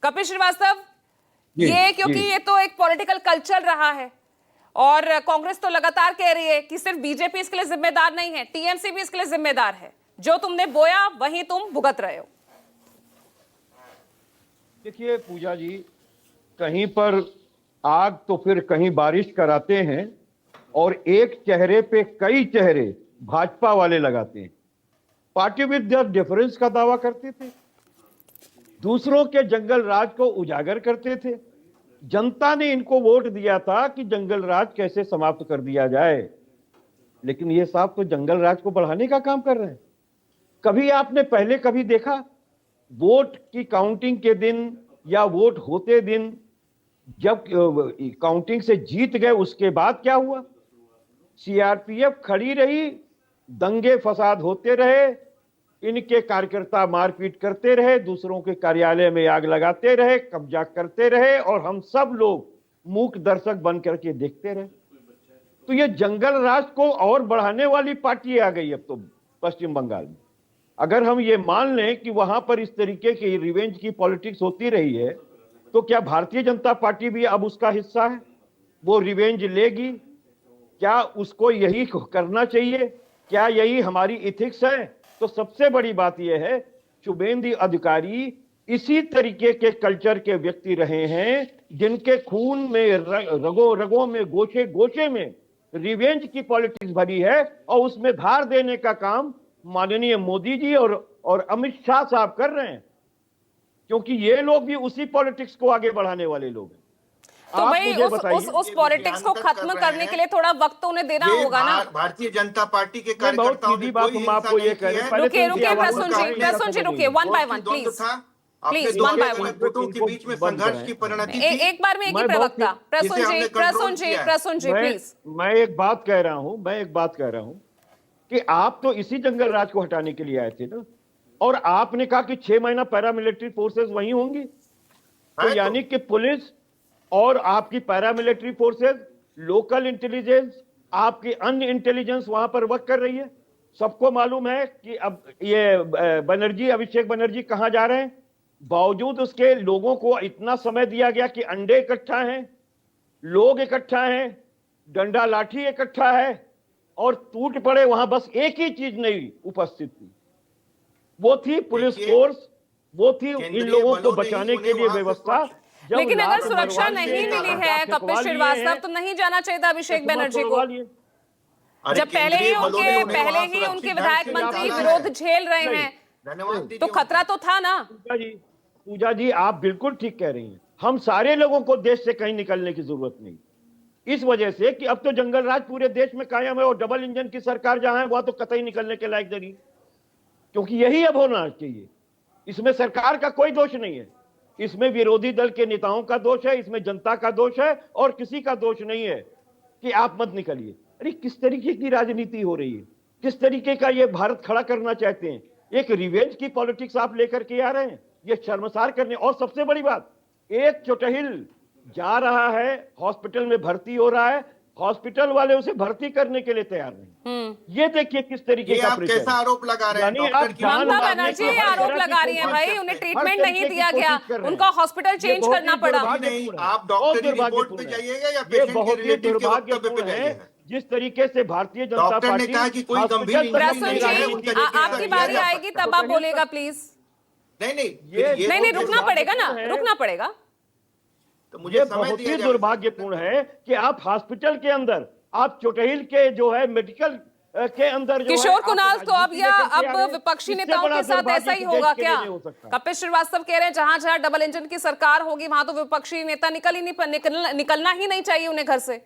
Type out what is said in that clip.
कपिल श्रीवास्तव, ये क्योंकि ये तो एक पॉलिटिकल कल्चर रहा है और कांग्रेस तो लगातार कह रही है कि सिर्फ बीजेपी इसके लिए जिम्मेदार नहीं है, टीएमसी भी इसके लिए जिम्मेदार है। जो तुमने बोया वही तुम भुगत रहे हो। देखिए पूजा जी, कहीं पर आग तो फिर कहीं बारिश कराते हैं और एक चेहरे पे कई चेहरे भाजपा वाले लगाते हैं। पार्टी विद डिफरेंस का दावा करते थे, दूसरों के जंगल राज को उजागर करते थे। जनता ने इनको वोट दिया था कि जंगल राज कैसे समाप्त कर दिया जाए, लेकिन ये साहब तो जंगल राज को बढ़ाने का काम कर रहे हैं। कभी आपने पहले कभी देखा वोट की काउंटिंग के दिन या वोट होते दिन जब काउंटिंग से जीत गए उसके बाद क्या हुआ? सीआरपीएफ खड़ी रही, दंगे फसाद होते रहे, इनके कार्यकर्ता मारपीट करते रहे, दूसरों के कार्यालय में आग लगाते रहे, कब्जा करते रहे और हम सब लोग मूक दर्शक बन करके देखते रहे। तो ये जंगल राज को और बढ़ाने वाली पार्टी आ गई अब तो पश्चिम बंगाल में। अगर हम ये मान लें कि वहां पर इस तरीके की रिवेंज की पॉलिटिक्स होती रही है, तो क्या भारतीय जनता पार्टी भी अब उसका हिस्सा है? वो रिवेंज लेगी? क्या उसको यही करना चाहिए? क्या यही हमारी इथिक्स है? तो सबसे बड़ी बात यह है, शुभेंदु अधिकारी इसी तरीके के कल्चर के व्यक्ति रहे हैं, जिनके खून में रगों रगों में गोशे गोशे में रिवेंज की पॉलिटिक्स भरी है और उसमें धार देने का काम माननीय मोदी जी और अमित शाह साहब कर रहे हैं, क्योंकि ये लोग भी उसी पॉलिटिक्स को आगे बढ़ाने वाले लोग हैं। तो भाई उस पॉलिटिक्स को खत्म करने के लिए थोड़ा वक्त तो उन्हें देना होगा ना। भारतीय जनता पार्टी के कार्यकर्ताओं ने कोई हिंसा आपको ये कह रहे हैं। रुकिए प्रसून जी रुकिए, one by one please please, one by one. के बीच में संघर्ष की परिणति थी। एक बार में एक ही प्रवक्ता। प्रसून जी प्लीज। मैं एक बात कह रहा हूं कि आप तो इसी जंगल राज को हटाने के लिए आए थे ना, और आपने कहा कि 6 महीना पैरामिलिट्री फोर्सेस वहीं होंगी। तो यानी कि पुलिस और आपकी पैरामिलिट्री फोर्सेस, लोकल इंटेलिजेंस, आपकी अन्य इंटेलिजेंस वहां पर वर्क कर रही है। सबको मालूम है कि अब ये अभिषेक बनर्जी कहां जा रहे हैं। बावजूद उसके लोगों को इतना समय दिया गया कि अंडे इकट्ठा हैं, लोग इकट्ठा हैं, डंडा लाठी इकट्ठा है और टूट पड़े। वहां बस एक ही चीज नहीं उपस्थित थी, वो थी पुलिस फोर्स, वो थी इन लोगों को बचाने के लिए व्यवस्था। लेकिन अगर सुरक्षा नहीं मिली है कपिल श्रीवास्तव, तो नहीं जाना चाहिए था अभिषेक बनर्जी को। जब पहले ही उनके विधायक मंत्री विरोध झेल रहे हैं, तो खतरा तो था ना। पूजा जी आप बिल्कुल ठीक कह रही हैं। हम सारे लोगों को देश से कहीं निकलने की जरूरत नहीं, इस वजह से कि अब तो जंगल राज पूरे देश में कायम है और डबल इंजन की सरकार जहां है वहां तो कतई निकलने के लायक नहीं, क्योंकि यही अब होना चाहिए। इसमें सरकार का कोई दोष नहीं है, इसमें विरोधी दल के नेताओं का दोष है, इसमें जनता का दोष है और किसी का दोष नहीं है कि आप मत निकलिए। अरे किस तरीके की राजनीति हो रही है, किस तरीके का ये भारत खड़ा करना चाहते हैं। एक रिवेंज की पॉलिटिक्स आप लेकर के आ रहे हैं, ये शर्मसार करने। और सबसे बड़ी बात, एक चुटहिल जा रहा है, हॉस्पिटल में भर्ती हो रहा है, हॉस्पिटल वाले उसे भर्ती करने के लिए तैयार नहीं। ये देखिए किस तरीके का कैसा आरोप लगा रहे हैं। ममता बनर्जी आरोप लगा रही है भाई, उन्हें ट्रीटमेंट नहीं दिया गया, उनका हॉस्पिटल चेंज करना पड़ा। आप डॉक्टर की रिपोर्ट पे जाइएगा या पेशेंट के रिलेटिव के वक्तव्य पे जाइएगा। जिस तरीके से भारतीय जनता पार्टी ने कहा कि कोई गंभीर प्रसून जी आपकी बारी आएगी तब आप बोलेगा प्लीज। नहीं रुकना पड़ेगा ना, रुकना पड़ेगा। तो मुझे बहुत ही दुर्भाग्यपूर्ण है कि आप हॉस्पिटल के अंदर, आप चुटहिल के जो है मेडिकल के अंदर किशोर कुणाल, तो अब विपक्षी नेताओं के साथ ऐसा ही होगा क्या? कपिल श्रीवास्तव कह रहे हैं जहां जहां डबल इंजन की सरकार होगी वहां तो विपक्षी नेता निकलना ही नहीं चाहिए उन्हें घर से।